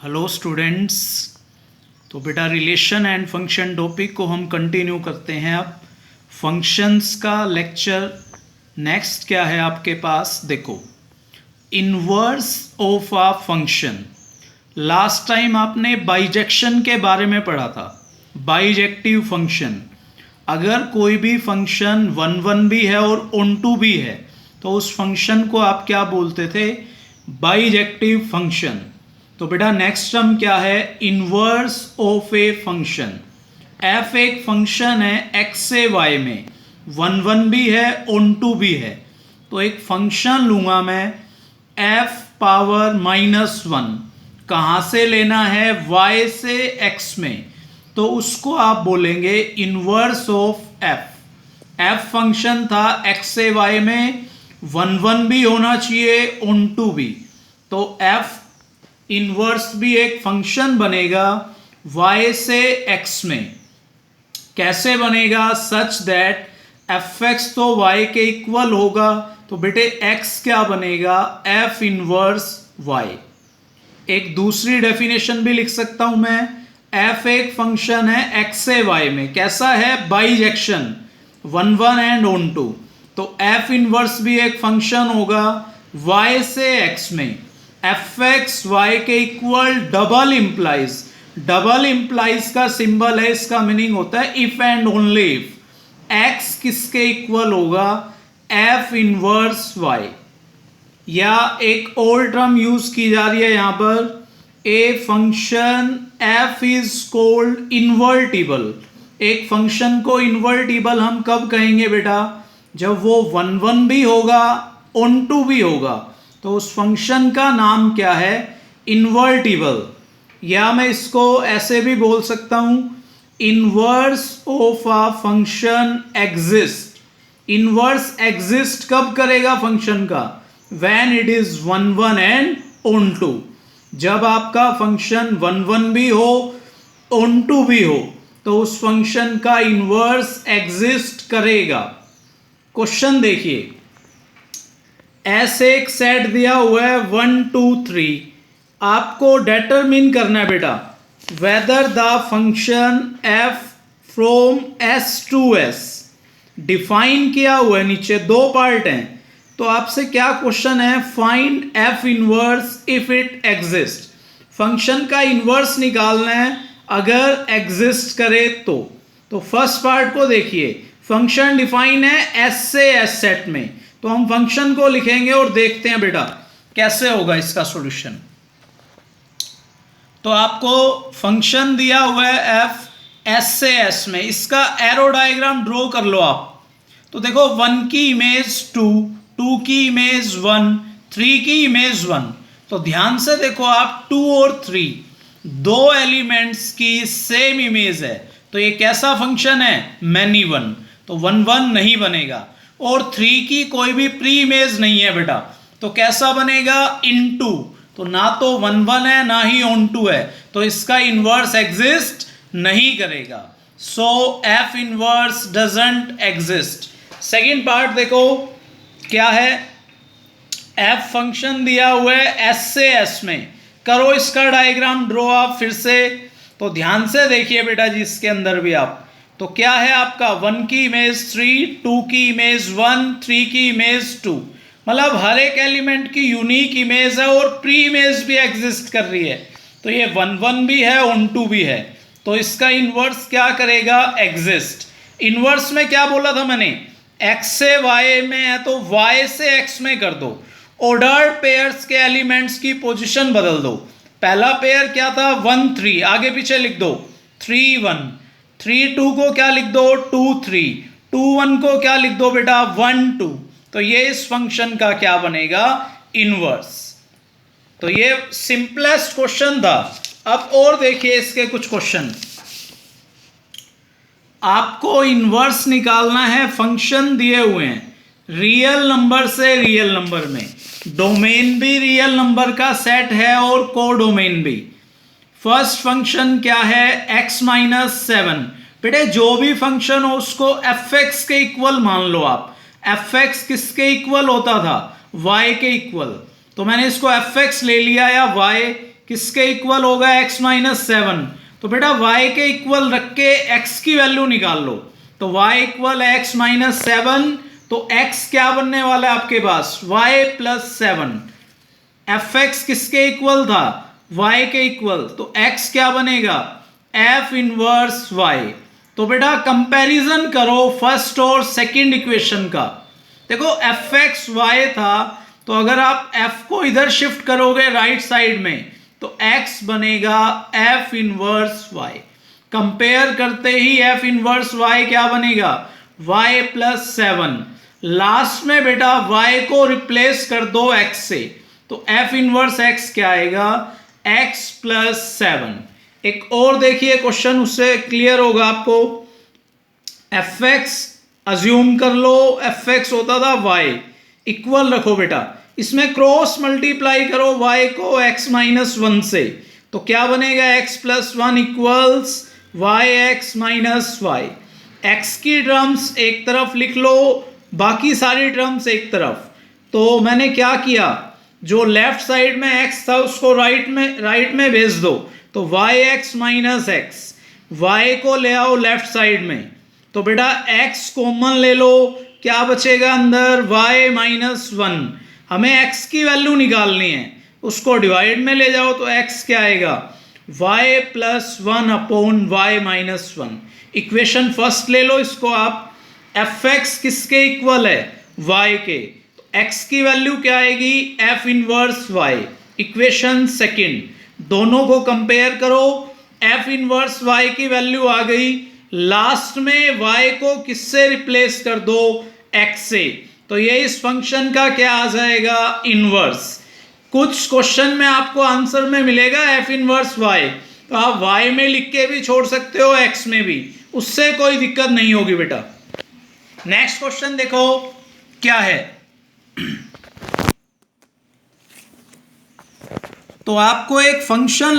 Hello students. तो बेटा relation and function topic को हम कंटिन्यू करते हैं। अब फंक्शंस का लेक्चर नेक्स्ट क्या है आपके पास, देखो inverse of a function. Last time आपने बाइजेक्शन के बारे में पढ़ा था। बाइजेक्टिव फंक्शन, अगर कोई भी फंक्शन वन वन भी है और ऑन टू भी है तो उस फंक्शन को आप क्या बोलते थे, बाइजेक्टिव फंक्शन। तो बेटा नेक्स्ट टर्म क्या है, inverse of a function. F एक फंक्शन है एक्स से वाई में, वन वन भी है ऑन टू भी है, तो एक फंक्शन लूंगा मैं एफ पावर माइनस वन। कहाँ से लेना है, y से x में, तो उसको आप बोलेंगे inverse of F. F function था x से y में, वन वन भी होना चाहिए ऑन टू भी, तो एफ इनवर्स भी एक फंक्शन बनेगा y से x में। कैसे बनेगा, सच दैट एफ एक्स तो y के इक्वल होगा, तो बेटे x क्या बनेगा, f इनवर्स y। एक दूसरी डेफिनेशन भी लिख सकता हूं मैं, f एक फंक्शन है x से y में, कैसा है, bijection, one one and onto, तो f इनवर्स भी एक फंक्शन होगा y से x में। एफ एक्स वाई के equal double implies, double implies का सिंबल है, इसका मीनिंग होता है if and only if. X किसके इक्वल होगा, एफ इनवर्स वाई। या एक और टर्म यूज की जा रही है यहां पर, a function F is called invertible. एक फंक्शन को इन्वर्टिबल हम कब कहेंगे बेटा, जब वो वन वन भी होगा ऑन टू भी होगा, तो उस फंक्शन का नाम क्या है, इन्वर्टिबल। या मैं इसको ऐसे भी बोल सकता हूं, inverse of a function exist. Inverse exist कब करेगा फंक्शन का, when it is one one and onto. जब आपका फंक्शन वन वन भी हो ऑन टू भी हो तो उस फंक्शन का इनवर्स एग्जिस्ट करेगा। क्वेश्चन देखिए, ऐसे एक सेट दिया हुआ है 1 2 3, आपको डिटरमिन करना है बेटा whether the function f from S to S. Define किया हुआ है, नीचे दो पार्ट हैं, तो आपसे क्या क्वेश्चन है, find F inverse if it exist. Function का इनवर्स निकालना है अगर एग्जिस्ट करे तो फर्स्ट पार्ट को देखिए, फंक्शन डिफाइन है एस से एस सेट में, तो हम फंक्शन को लिखेंगे और देखते हैं बेटा कैसे होगा इसका सॉल्यूशन। तो आपको फंक्शन दिया हुआ है एफ एस से एस में, इसका एरो डायग्राम ड्रॉ कर लो आप। तो देखो 1 की इमेज 2, 2 की इमेज 1, 3 की इमेज 1। तो ध्यान से देखो आप, 2 और 3 दो एलिमेंट्स की सेम इमेज है, तो ये कैसा फंक्शन है, मैनी वन, तो वन वन नहीं बनेगा। और 3 की कोई भी प्री इमेज नहीं है बेटा, तो कैसा बनेगा, इनटू, तो ना तो वन वन है ना ही ऑन टू है, तो इसका इनवर्स एग्जिस्ट नहीं करेगा। So F inverse doesn't exist. Second part देखो क्या है, एफ फंक्शन दिया हुआ है एस से एस में, करो इसका डायग्राम ड्रॉ आप फिर से। तो ध्यान से देखिए बेटा जी, इसके अंदर भी आप, तो क्या है आपका 1 की इमेज 3, 2 की इमेज 1, 3 की इमेज 2, मतलब हर एक एलिमेंट की यूनिक इमेज है और प्री इमेज भी एग्जिस्ट कर रही है, तो ये वन वन भी है ऑन टू भी है, तो इसका इनवर्स क्या करेगा, एग्जिस्ट। इनवर्स में क्या बोला था मैंने, x से y में है तो y से x में कर दो, ऑर्डर्ड पेयर्स के एलिमेंट्स की पोजीशन बदल दो। पहला पेयर क्या था, 1 3, आगे पीछे लिख दो 3 1, 3 2 को क्या लिख दो, 2 3, 2 1 को क्या लिख दो बेटा, 1 2, तो ये इस फंक्शन का क्या बनेगा, इनवर्स। तो ये सिंपलेस्ट क्वेश्चन था। अब और देखिए इसके कुछ क्वेश्चन, आपको इनवर्स निकालना है, फंक्शन दिए हुए हैं रियल नंबर से रियल नंबर में, डोमेन भी रियल नंबर का सेट है और को डोमेन भी। फर्स्ट फंक्शन क्या है, x माइनस 7। बेटे जो भी फंक्शन हो उसको एफ एक्स के इक्वल मान लो आप। एफ एक्स किसके इक्वल होता था, y के इक्वल, तो मैंने इसको एफ एक्स ले लिया या y किसके इक्वल होगा, x माइनस 7। तो बेटा y के इक्वल रख के x की वैल्यू निकाल लो। तो y इक्वल x माइनस 7, तो x क्या बनने वाला है आपके पास, y प्लस 7। fx किसके इक्वल था, y के इक्वल, तो x क्या बनेगा, f इनवर्स y। तो बेटा कंपैरिजन करो फर्स्ट और सेकंड इक्वेशन का। देखो fx y था, तो अगर आप f को इधर शिफ्ट करोगे राइट साइड में तो x बनेगा f इनवर्स y। कंपेयर करते ही f इनवर्स y क्या बनेगा, y प्लस 7। लास्ट में बेटा y को रिप्लेस कर दो x से, तो f इनवर्स x क्या आएगा, x प्लस 7। एक और देखिए क्वेश्चन, उससे क्लियर होगा आपको। fx अज्यूम कर लो, fx होता था y, इक्वल रखो बेटा, इसमें क्रॉस मल्टीप्लाई करो y को x माइनस 1 से, तो क्या बनेगा, x plus 1 equals yx minus y। x की टर्म्स एक तरफ लिख लो, बाकी सारी टर्म्स एक तरफ। तो मैंने क्या किया, जो लेफ्ट साइड में x था उसको राइट में भेज दो, तो yx माइनस x, y को ले आओ लेफ्ट साइड में, तो बेटा x कॉमन ले लो, क्या बचेगा अंदर, y माइनस 1। हमें x की वैल्यू निकालनी है, उसको डिवाइड में ले जाओ, तो x क्या आएगा, y plus 1 upon y minus 1। Equation first ले लो इसको आप, fx किसके इक्वल है, y के, तो x की वैल्यू क्या आएगी, f inverse y। Equation second, दोनों को कंपेयर करो, f इनवर्स y की वैल्यू आ गई, लास्ट में y को किससे रिप्लेस कर दो, x से, तो ये इस फंक्शन का क्या आ जाएगा, इनवर्स। कुछ क्वेश्चन में आपको आंसर में मिलेगा f इनवर्स y, तो आप y में लिख के भी छोड़ सकते हो, x में भी, उससे कोई दिक्कत नहीं होगी बेटा। नेक्स्ट क्वेश्चन देखो क्या है। तो आपको एक फंक्शन